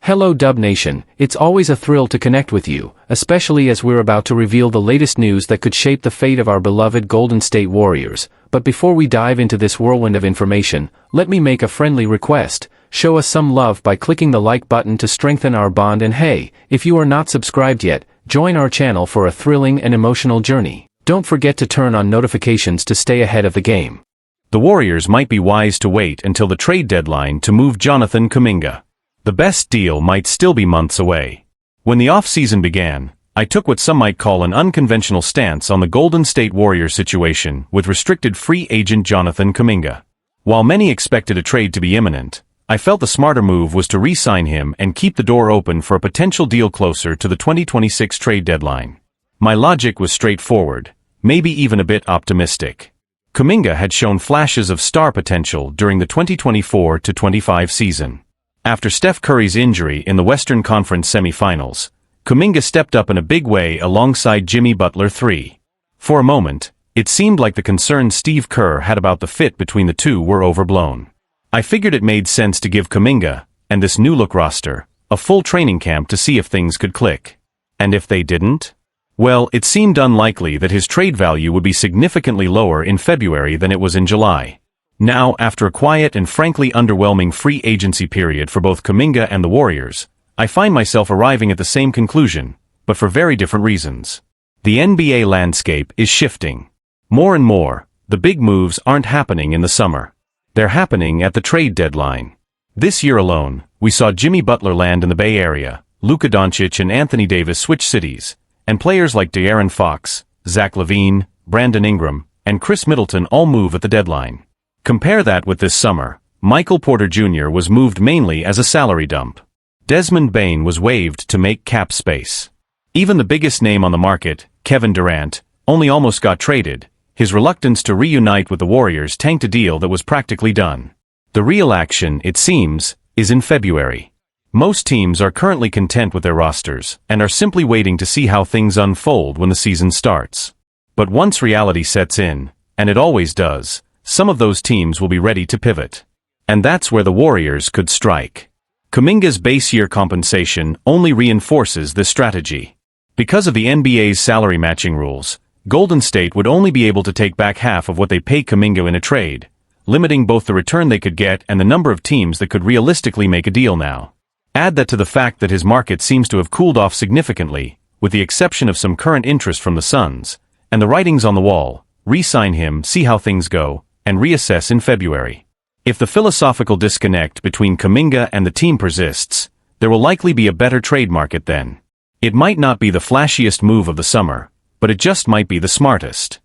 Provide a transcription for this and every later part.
Hello Dub Nation, it's always a thrill to connect with you, especially as we're about to reveal the latest news that could shape the fate of our beloved Golden State Warriors. But before we dive into this whirlwind of information, let me make a friendly request. Show us some love by clicking the like button to strengthen our bond, and hey, if you are not subscribed yet, join our channel for a thrilling and emotional journey. Don't forget to turn on notifications to stay ahead of the game. The Warriors might be wise to wait until the trade deadline to move Jonathan Kuminga. The best deal might still be months away. When the off-season began, I took what some might call an unconventional stance on the Golden State Warriors situation with restricted free agent Jonathan Kuminga. While many expected a trade to be imminent, I felt the smarter move was to re-sign him and keep the door open for a potential deal closer to the 2026 trade deadline. My logic was straightforward, maybe even a bit optimistic. Kuminga had shown flashes of star potential during the 2024-25 season. After Steph Curry's injury in the Western Conference semifinals, Kuminga stepped up in a big way alongside Jimmy Butler III. For a moment, it seemed like the concerns Steve Kerr had about the fit between the two were overblown. I figured it made sense to give Kuminga, and this new-look roster, a full training camp to see if things could click. And if they didn't? Well, it seemed unlikely that his trade value would be significantly lower in February than it was in July. Now, after a quiet and frankly underwhelming free agency period for both Kuminga and the Warriors, I find myself arriving at the same conclusion, but for very different reasons. The NBA landscape is shifting. More and more, the big moves aren't happening in the summer. They're happening at the trade deadline. This year alone, we saw Jimmy Butler land in the Bay Area, Luka Doncic and Anthony Davis switch cities, and players like De'Aaron Fox, Zach LaVine, Brandon Ingram, and Chris Middleton all move at the deadline. Compare that with this summer. Michael Porter Jr. was moved mainly as a salary dump. Desmond Bane was waived to make cap space. Even the biggest name on the market, Kevin Durant, only almost got traded. His reluctance to reunite with the Warriors tanked a deal that was practically done. The real action, it seems, is in February. Most teams are currently content with their rosters and are simply waiting to see how things unfold when the season starts. But once reality sets in, and it always does, some of those teams will be ready to pivot. And that's where the Warriors could strike. Kuminga's base year compensation only reinforces this strategy. Because of the NBA's salary matching rules, Golden State would only be able to take back half of what they pay Kuminga in a trade, limiting both the return they could get and the number of teams that could realistically make a deal now. Add that to the fact that his market seems to have cooled off significantly, with the exception of some current interest from the Suns, and the writing's on the wall: re-sign him, see how things go, and reassess in February. If the philosophical disconnect between Kuminga and the team persists, there will likely be a better trade market then. It might not be the flashiest move of the summer, but it just might be the smartest.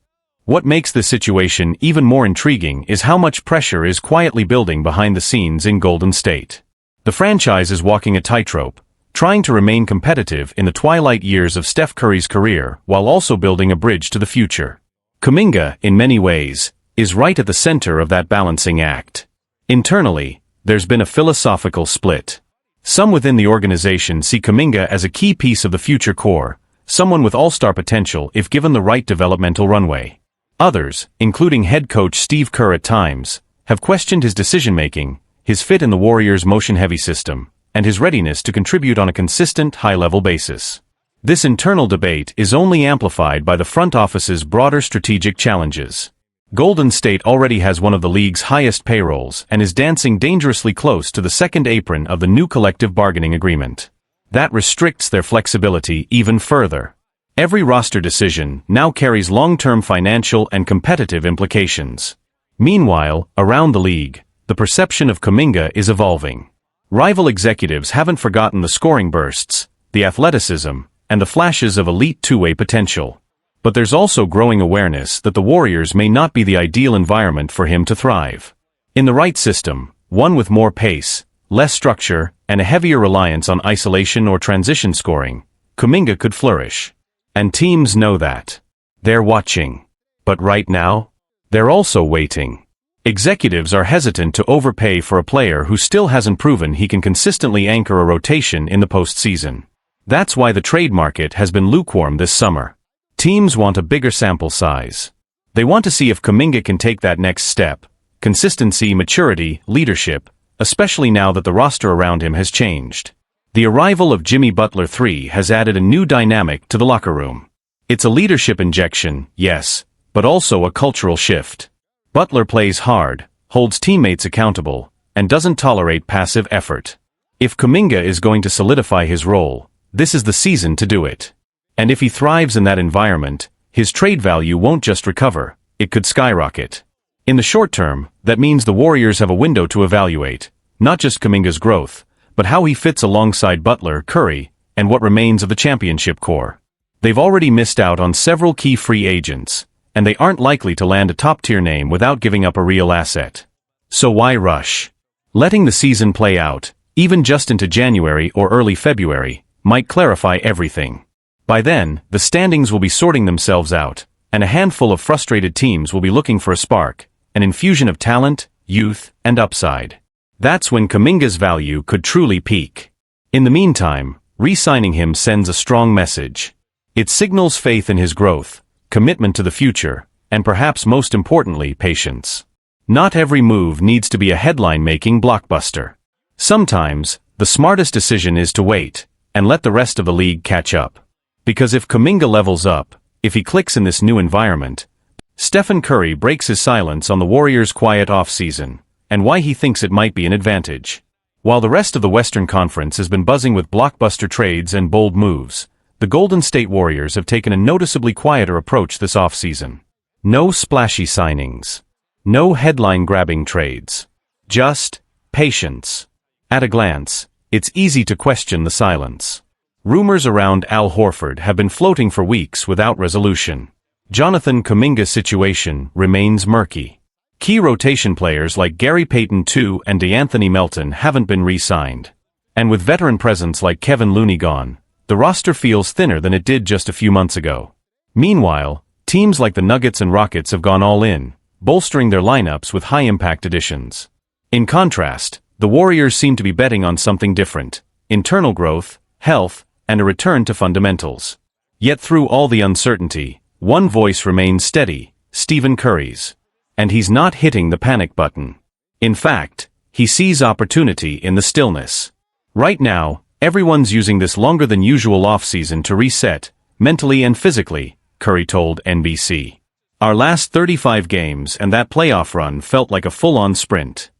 What makes this situation even more intriguing is how much pressure is quietly building behind the scenes in Golden State. The franchise is walking a tightrope, trying to remain competitive in the twilight years of Steph Curry's career while also building a bridge to the future. Kuminga, in many ways, is right at the center of that balancing act. Internally, there's been a philosophical split. Some within the organization see Kuminga as a key piece of the future core, someone with all-star potential if given the right developmental runway. Others, including head coach Steve Kerr at times, have questioned his decision-making, his fit in the Warriors' motion-heavy system, and his readiness to contribute on a consistent, high-level basis. This internal debate is only amplified by the front office's broader strategic challenges. Golden State already has one of the league's highest payrolls and is dancing dangerously close to the second apron of the new collective bargaining agreement. That restricts their flexibility even further. Every roster decision now carries long-term financial and competitive implications. Meanwhile, around the league, the perception of Kuminga is evolving. Rival executives haven't forgotten the scoring bursts, the athleticism, and the flashes of elite two-way potential. But there's also growing awareness that the Warriors may not be the ideal environment for him to thrive. In the right system, one with more pace, less structure, and a heavier reliance on isolation or transition scoring, Kuminga could flourish. And teams know that. They're watching. But right now, they're also waiting. Executives are hesitant to overpay for a player who still hasn't proven he can consistently anchor a rotation in the postseason. That's why the trade market has been lukewarm this summer. Teams want a bigger sample size. They want to see if Kuminga can take that next step: consistency, maturity, leadership, especially now that the roster around him has changed. The arrival of Jimmy Butler III has added a new dynamic to the locker room. It's a leadership injection, yes, but also a cultural shift. Butler plays hard, holds teammates accountable, and doesn't tolerate passive effort. If Kuminga is going to solidify his role, this is the season to do it. And if he thrives in that environment, his trade value won't just recover, it could skyrocket. In the short term, that means the Warriors have a window to evaluate, not just Kuminga's growth, but how he fits alongside Butler, Curry, and what remains of the championship core. They've already missed out on several key free agents, and they aren't likely to land a top-tier name without giving up a real asset. So why rush? Letting the season play out, even just into January or early February, might clarify everything. By then, the standings will be sorting themselves out, and a handful of frustrated teams will be looking for a spark, an infusion of talent, youth, and upside. That's when Kuminga's value could truly peak. In the meantime, re-signing him sends a strong message. It signals faith in his growth, commitment to the future, and perhaps most importantly, patience. Not every move needs to be a headline-making blockbuster. Sometimes, the smartest decision is to wait, and let the rest of the league catch up. Because if Kuminga levels up, if he clicks in this new environment, Stephen Curry breaks his silence on the Warriors' quiet off-season, and why he thinks it might be an advantage. While the rest of the Western Conference has been buzzing with blockbuster trades and bold moves, the Golden State Warriors have taken a noticeably quieter approach this offseason. No splashy signings. No headline-grabbing trades. Just patience. At a glance, it's easy to question the silence. Rumors around Al Horford have been floating for weeks without resolution. Jonathan Kuminga's situation remains murky. Key rotation players like Gary Payton II and DeAnthony Melton haven't been re-signed. And with veteran presence like Kevin Looney gone, the roster feels thinner than it did just a few months ago. Meanwhile, teams like the Nuggets and Rockets have gone all in, bolstering their lineups with high-impact additions. In contrast, the Warriors seem to be betting on something different: internal growth, health, and a return to fundamentals. Yet through all the uncertainty, one voice remains steady: Stephen Curry's. And he's not hitting the panic button. In fact, he sees opportunity in the stillness. Right now, everyone's using this longer than usual off-season to reset, mentally and physically, Curry told NBC. Our last 35 games and that playoff run felt like a full-on sprint.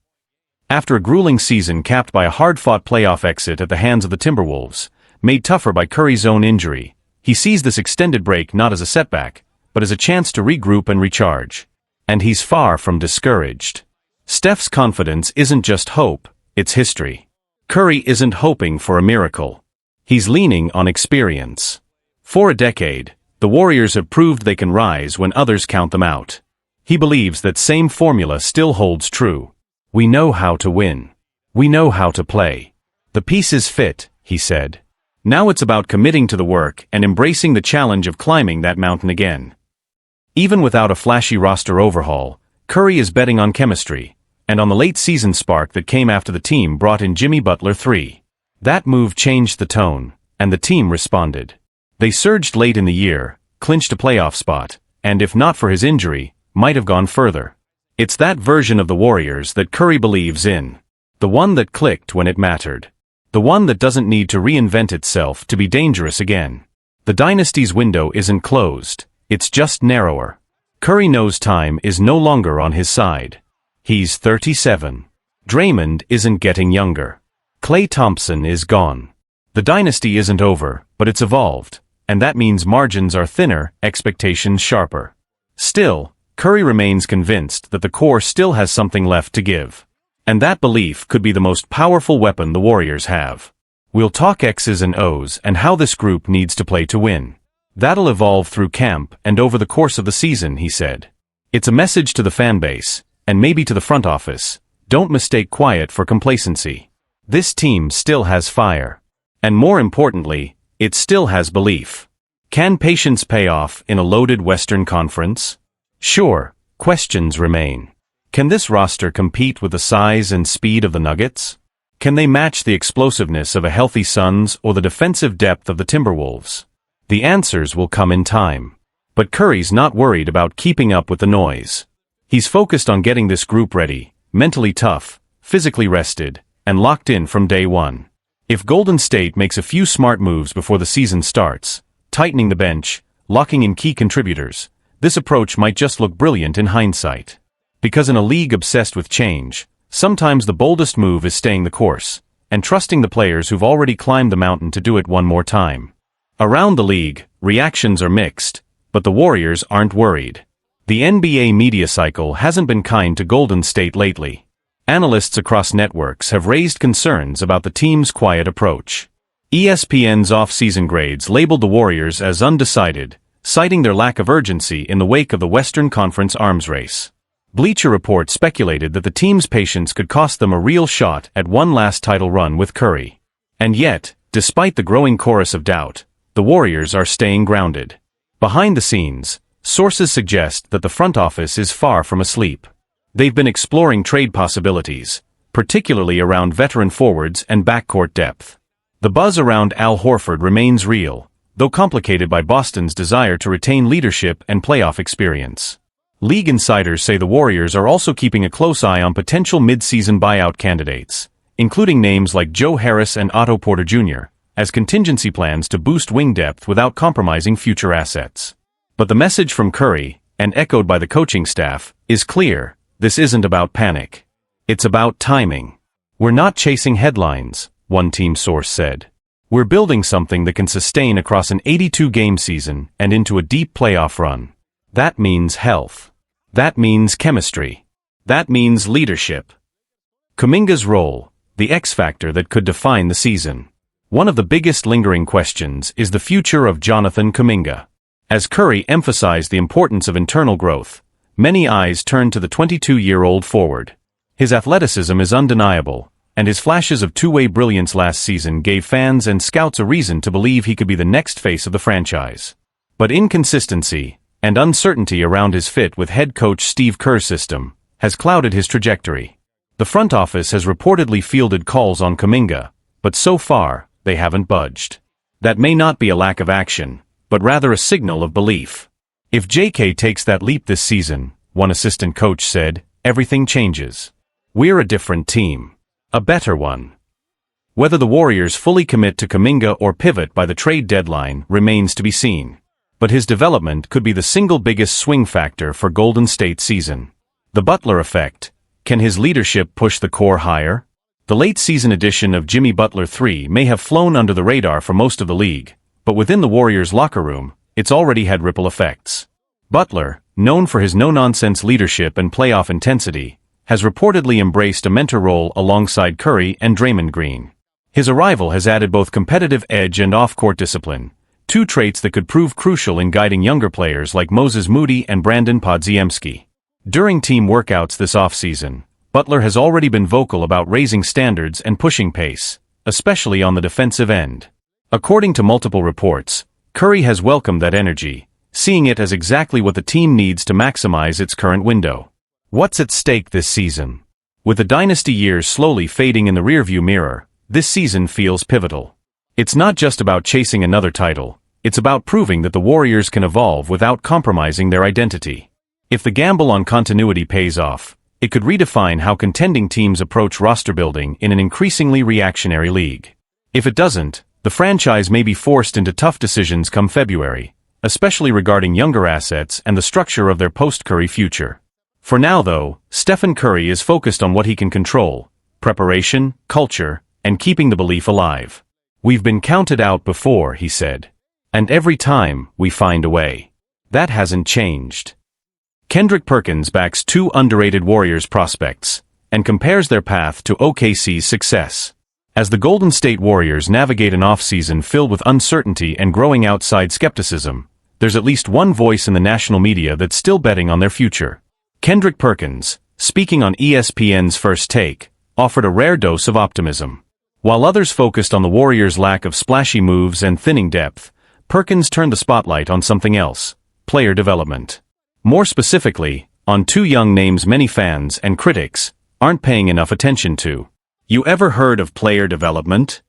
After a grueling season capped by a hard-fought playoff exit at the hands of the Timberwolves, made tougher by Curry's own injury, he sees this extended break not as a setback, but as a chance to regroup and recharge. And he's far from discouraged. Steph's confidence isn't just hope, it's history. Curry isn't hoping for a miracle. He's leaning on experience. For a decade, the Warriors have proved they can rise when others count them out. He believes that same formula still holds true. We know how to win. We know how to play. The pieces fit, he said. Now it's about committing to the work and embracing the challenge of climbing that mountain again. Even without a flashy roster overhaul, Curry is betting on chemistry, and on the late-season spark that came after the team brought in Jimmy Butler III. That move changed the tone, and the team responded. They surged late in the year, clinched a playoff spot, and if not for his injury, might have gone further. It's that version of the Warriors that Curry believes in. The one that clicked when it mattered. The one that doesn't need to reinvent itself to be dangerous again. The dynasty's window isn't closed. It's just narrower. Curry knows time is no longer on his side. He's 37. Draymond isn't getting younger. Klay Thompson is gone. The dynasty isn't over, but it's evolved, and that means margins are thinner, expectations sharper. Still, Curry remains convinced that the core still has something left to give. And that belief could be the most powerful weapon the Warriors have. We'll talk X's and O's and how this group needs to play to win. That'll evolve through camp and over the course of the season, he said. It's a message to the fan base, and maybe to the front office: don't mistake quiet for complacency. This team still has fire. And more importantly, it still has belief. Can patience pay off in a loaded Western Conference? Sure, questions remain. Can this roster compete with the size and speed of the Nuggets? Can they match the explosiveness of a healthy Suns or the defensive depth of the Timberwolves? The answers will come in time. But Curry's not worried about keeping up with the noise. He's focused on getting this group ready, mentally tough, physically rested, and locked in from day one. If Golden State makes a few smart moves before the season starts, tightening the bench, locking in key contributors, this approach might just look brilliant in hindsight. Because in a league obsessed with change, sometimes the boldest move is staying the course, and trusting the players who've already climbed the mountain to do it one more time. Around the league, reactions are mixed, but the Warriors aren't worried. The NBA media cycle hasn't been kind to Golden State lately. Analysts across networks have raised concerns about the team's quiet approach. ESPN's off-season grades labeled the Warriors as undecided, citing their lack of urgency in the wake of the Western Conference arms race. Bleacher Report speculated that the team's patience could cost them a real shot at one last title run with Curry. And yet, despite the growing chorus of doubt, the Warriors are staying grounded. Behind the scenes, sources suggest that the front office is far from asleep. They've been exploring trade possibilities, particularly around veteran forwards and backcourt depth. The buzz around Al Horford remains real, though complicated by Boston's desire to retain leadership and playoff experience. League insiders say the Warriors are also keeping a close eye on potential mid-season buyout candidates, including names like Joe Harris and Otto Porter Jr., as contingency plans to boost wing depth without compromising future assets. But the message from Curry, and echoed by the coaching staff, is clear: this isn't about panic. It's about timing. We're not chasing headlines, one team source said. We're building something that can sustain across an 82-game season and into a deep playoff run. That means health. That means chemistry. That means leadership. Kuminga's role, the X factor that could define the season. One of the biggest lingering questions is the future of Jonathan Kuminga. As Curry emphasized the importance of internal growth, many eyes turn to the 22-year-old forward. His athleticism is undeniable, and his flashes of two-way brilliance last season gave fans and scouts a reason to believe he could be the next face of the franchise. But inconsistency and uncertainty around his fit with head coach Steve Kerr's system has clouded his trajectory. The front office has reportedly fielded calls on Kuminga, but so far, they haven't budged. That may not be a lack of action, but rather a signal of belief. If JK takes that leap this season, one assistant coach said, everything changes. We're a different team. A better one. Whether the Warriors fully commit to Kuminga or pivot by the trade deadline remains to be seen. But his development could be the single biggest swing factor for Golden State's season. The Butler Effect. Can his leadership push the core higher? The late-season edition of Jimmy Butler 3 may have flown under the radar for most of the league, but within the Warriors' locker room, it's already had ripple effects. Butler, known for his no-nonsense leadership and playoff intensity, has reportedly embraced a mentor role alongside Curry and Draymond Green. His arrival has added both competitive edge and off-court discipline, two traits that could prove crucial in guiding younger players like Moses Moody and Brandon Podziemski. During team workouts this offseason, Butler has already been vocal about raising standards and pushing pace, especially on the defensive end. According to multiple reports, Curry has welcomed that energy, seeing it as exactly what the team needs to maximize its current window. What's at stake this season? With the dynasty years slowly fading in the rearview mirror, this season feels pivotal. It's not just about chasing another title, it's about proving that the Warriors can evolve without compromising their identity. If the gamble on continuity pays off, it could redefine how contending teams approach roster building in an increasingly reactionary league. If it doesn't, the franchise may be forced into tough decisions come February, especially regarding younger assets and the structure of their post-Curry future. For now though, Stephen Curry is focused on what he can control: preparation, culture, and keeping the belief alive. We've been counted out before, he said. And every time, we find a way. That hasn't changed. Kendrick Perkins backs two underrated Warriors prospects, and compares their path to OKC's success. As the Golden State Warriors navigate an offseason filled with uncertainty and growing outside skepticism, there's at least one voice in the national media that's still betting on their future. Kendrick Perkins, speaking on ESPN's First Take, offered a rare dose of optimism. While others focused on the Warriors' lack of splashy moves and thinning depth, Perkins turned the spotlight on something else: player development. More specifically, on two young names many fans and critics aren't paying enough attention to. You ever heard of player development?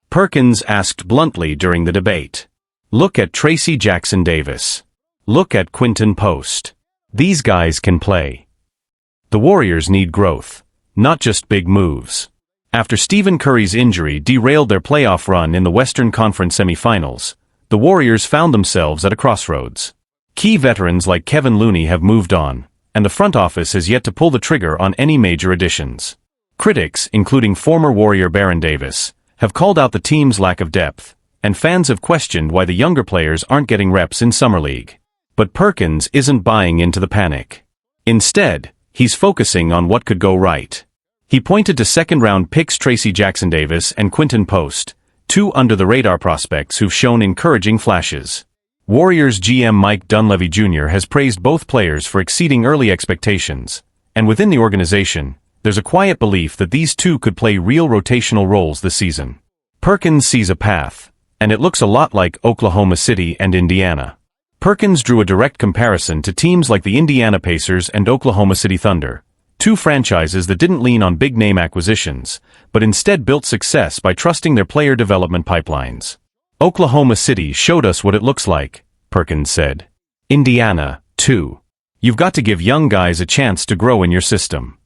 Perkins asked bluntly during the debate. Look at Tracy Jackson-Davis. Look at Quinton Post. These guys can play. The Warriors need growth, not just big moves. After Stephen Curry's injury derailed their playoff run in the Western Conference semifinals, the Warriors found themselves at a crossroads. Key veterans like Kevin Looney have moved on, and the front office has yet to pull the trigger on any major additions. Critics, including former Warrior Baron Davis, have called out the team's lack of depth, and fans have questioned why the younger players aren't getting reps in Summer League. But Perkins isn't buying into the panic. Instead, he's focusing on what could go right. He pointed to second-round picks Tracy Jackson-Davis and Quinton Post, two under-the-radar prospects who've shown encouraging flashes. Warriors GM Mike Dunleavy Jr. has praised both players for exceeding early expectations, and within the organization, there's a quiet belief that these two could play real rotational roles this season. Perkins sees a path, and it looks a lot like Oklahoma City and Indiana. Perkins drew a direct comparison to teams like the Indiana Pacers and Oklahoma City Thunder, two franchises that didn't lean on big-name acquisitions, but instead built success by trusting their player development pipelines. Oklahoma City showed us what it looks like, Perkins said. Indiana, too. You've got to give young guys a chance to grow in your system.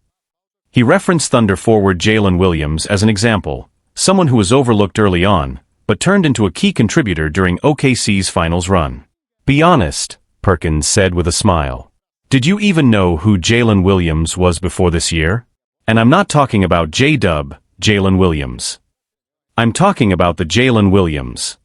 He referenced Thunder forward Jalen Williams as an example, someone who was overlooked early on, but turned into a key contributor during OKC's finals run. Be honest, Perkins said with a smile. Did you even know who Jalen Williams was before this year? And I'm not talking about J-Dub, Jalen Williams. I'm talking about the Jalen Williams.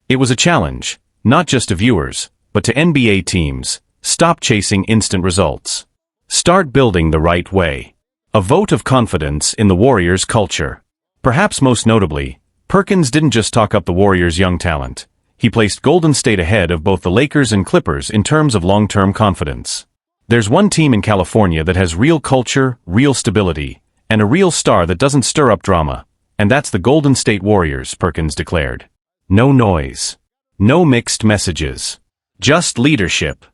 It was a challenge, not just to viewers, but to NBA teams. Stop chasing instant results. Start building the right way. A vote of confidence in the Warriors' culture. Perhaps most notably, Perkins didn't just talk up the Warriors' young talent. He placed Golden State ahead of both the Lakers and Clippers in terms of long-term confidence. There's one team in California that has real culture, real stability, and a real star that doesn't stir up drama, and that's the Golden State Warriors, Perkins declared. No noise. No mixed messages. Just leadership.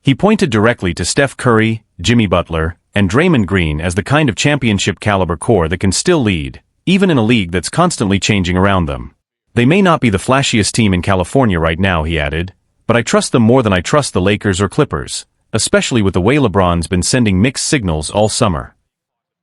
He pointed directly to Steph Curry, Jimmy Butler, and Draymond Green as the kind of championship-caliber core that can still lead, even in a league that's constantly changing around them. They may not be the flashiest team in California right now, he added, but I trust them more than I trust the Lakers or Clippers, especially with the way LeBron's been sending mixed signals all summer.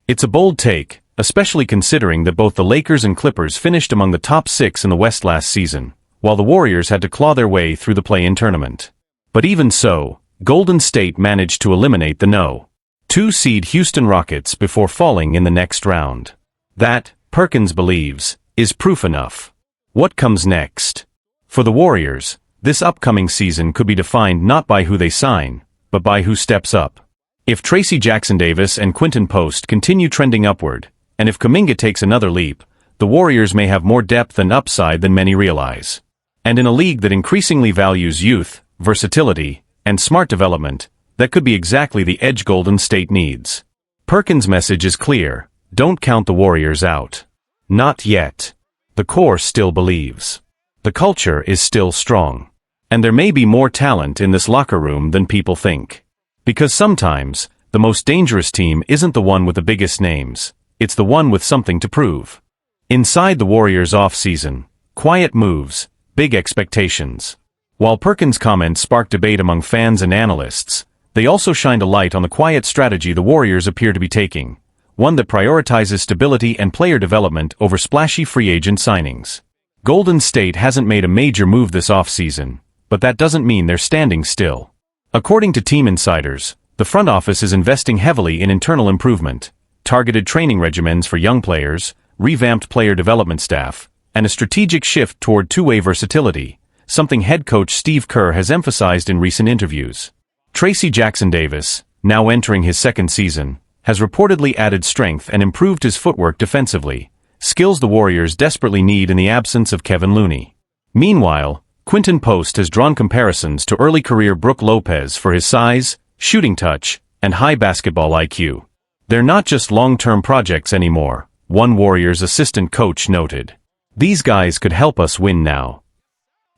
It's a bold take, especially considering that both the Lakers and Clippers finished among the top 6 in the West last season, while the Warriors had to claw their way through the play-in tournament. But even so, Golden State managed to eliminate the No. 2 seed Houston Rockets before falling in the next round. That, Perkins believes, is proof enough. What comes next? For the Warriors, this upcoming season could be defined not by who they sign, but by who steps up. If Tracy Jackson-Davis and Quinton Post continue trending upward, and if Kuminga takes another leap, the Warriors may have more depth and upside than many realize. And in a league that increasingly values youth, versatility, and smart development, that could be exactly the edge Golden State needs. Perkins' message is clear: don't count the Warriors out. Not yet. The core still believes. The culture is still strong. And there may be more talent in this locker room than people think. Because sometimes, the most dangerous team isn't the one with the biggest names, it's the one with something to prove. Inside the Warriors' off-season, quiet moves, big expectations. While Perkins' comments sparked debate among fans and analysts, they also shined a light on the quiet strategy the Warriors appear to be taking, one that prioritizes stability and player development over splashy free agent signings. Golden State hasn't made a major move this off-season, but that doesn't mean they're standing still. According to team insiders, the front office is investing heavily in internal improvement, targeted training regimens for young players, revamped player development staff, and a strategic shift toward two-way versatility, something head coach Steve Kerr has emphasized in recent interviews. Tracy Jackson-Davis, now entering his second season, has reportedly added strength and improved his footwork defensively, skills the Warriors desperately need in the absence of Kevin Looney. Meanwhile, Quinton Post has drawn comparisons to early career Brook Lopez for his size, shooting touch, and high basketball IQ. They're not just long-term projects anymore, one Warriors assistant coach noted. These guys could help us win now.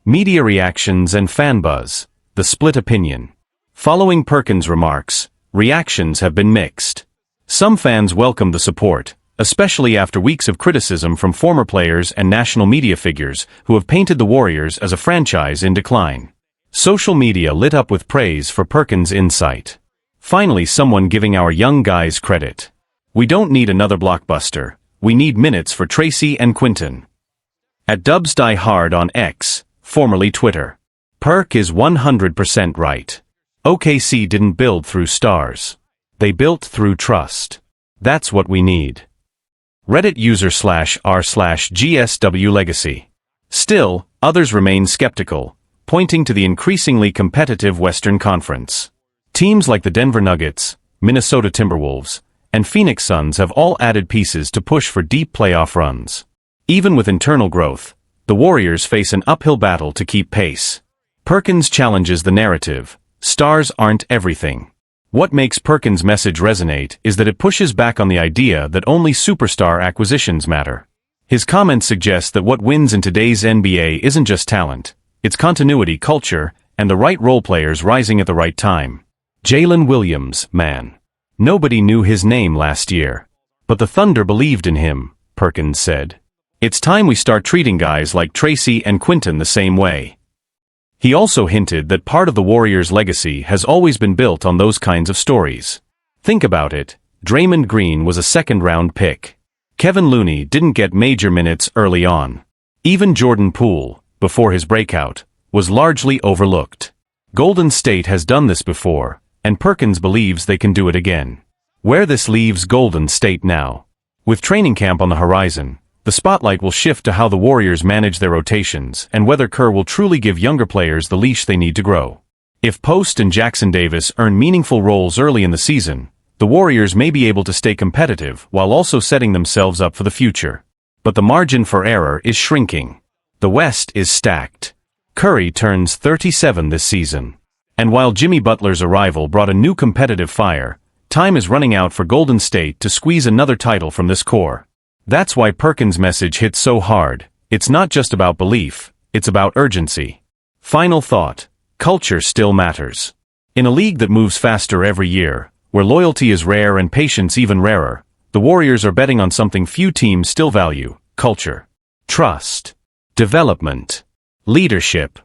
Media reactions and fan buzz, the split opinion. Following Perkins' remarks, reactions have been mixed. Some fans welcome the support, especially after weeks of criticism from former players and national media figures who have painted the Warriors as a franchise in decline. Social media lit up with praise for Perkins' insight. Finally, someone giving our young guys credit. We don't need another blockbuster. We need minutes for Tracy and Quinton. At Dubs Die Hard on X, formerly Twitter. Perk is 100% right. OKC didn't build through stars. They built through trust. That's what we need. Reddit user /r/GSW Legacy. Still, others remain skeptical, pointing to the increasingly competitive Western Conference. Teams like the Denver Nuggets, Minnesota Timberwolves, and Phoenix Suns have all added pieces to push for deep playoff runs. Even with internal growth, the Warriors face an uphill battle to keep pace. Perkins challenges the narrative, stars aren't everything. What makes Perkins' message resonate is that it pushes back on the idea that only superstar acquisitions matter. His comments suggest that what wins in today's NBA isn't just talent, it's continuity, culture, and the right role players rising at the right time. Jalen Williams, man. Nobody knew his name last year. But the Thunder believed in him, Perkins said. It's time we start treating guys like Tracy and Quinton the same way. He also hinted that part of the Warriors' legacy has always been built on those kinds of stories. Think about it, Draymond Green was a second-round pick. Kevin Looney didn't get major minutes early on. Even Jordan Poole, before his breakout, was largely overlooked. Golden State has done this before, and Perkins believes they can do it again. Where this leaves Golden State now? With training camp on the horizon, the spotlight will shift to how the Warriors manage their rotations and whether Kerr will truly give younger players the leash they need to grow. If Post and Jackson Davis earn meaningful roles early in the season, the Warriors may be able to stay competitive while also setting themselves up for the future. But the margin for error is shrinking. The West is stacked. Curry turns 37 this season. And while Jimmy Butler's arrival brought a new competitive fire, time is running out for Golden State to squeeze another title from this core. That's why Perkins' message hits so hard. It's not just about belief, it's about urgency. Final thought. Culture still matters. In a league that moves faster every year, where loyalty is rare and patience even rarer, the Warriors are betting on something few teams still value: culture, trust, development, leadership.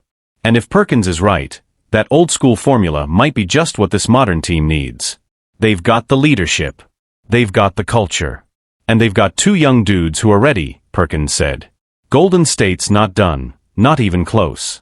And if Perkins is right, that old-school formula might be just what this modern team needs. They've got the leadership. They've got the culture. And they've got two young dudes who are ready, Perkins said. Golden State's not done, not even close.